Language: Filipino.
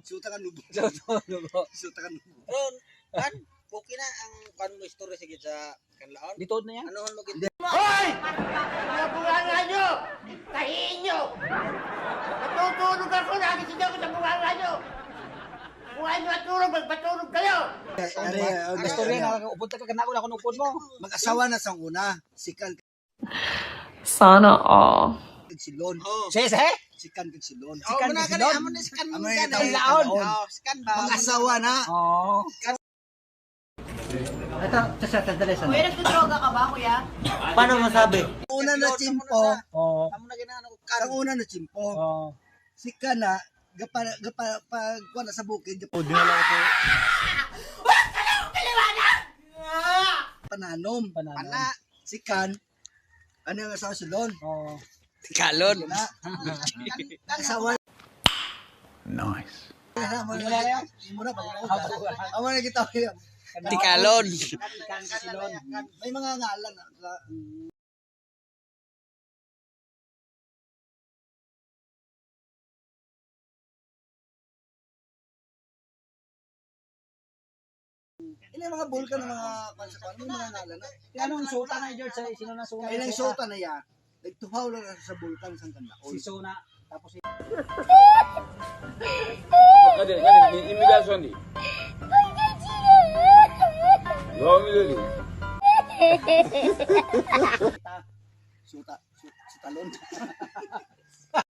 Suta ka nubo. Suta ka nubo. Ron, kan, okay na ang kan mo story sige sa kanlaon. Dito na yan. Anohon mo gid? Hoy! Mga bunganga nyo! Tahiin nyo! Natutulog ako, nagising ako sa bunganga nyo! Kung ayaw matulog, magpatulog kayo! Gusto rin, upunta ka kanako na kung upon mo. Mag-asawa na sa una. Sikan Sana all. kag silon. Oh. Sige. Sikan kag silon. Oh, muna ka na, amo na scan mo. Amo na Scan kita na. laon. Oh, scan ba? Mag-asawa na. Oo. Ito, sandali. Kuya, nagdodroga ka ba, kuya? Paano masabi? Una na chimpo. Oo. Amo na ginano ko Ang una na chimpo. Oo. Sikan na pag kuha na sa bukid. Pananom. Pana. Sikan. Ano yung asawa silon? Oo. Kalon. Na. Asawa. Nice. Muna pa. Amo na kita. Tikalon. May mga ngalan. Ini mga bulkan ng mga pansapan, may mga ngalan na. Anong suta na George? Sino na suta? Ay nang sota na ya. Nagtuhaw lang sa bulkan sa Kanlaon. Si Sona. Tapos si... Imigrasyon di. Suta talon.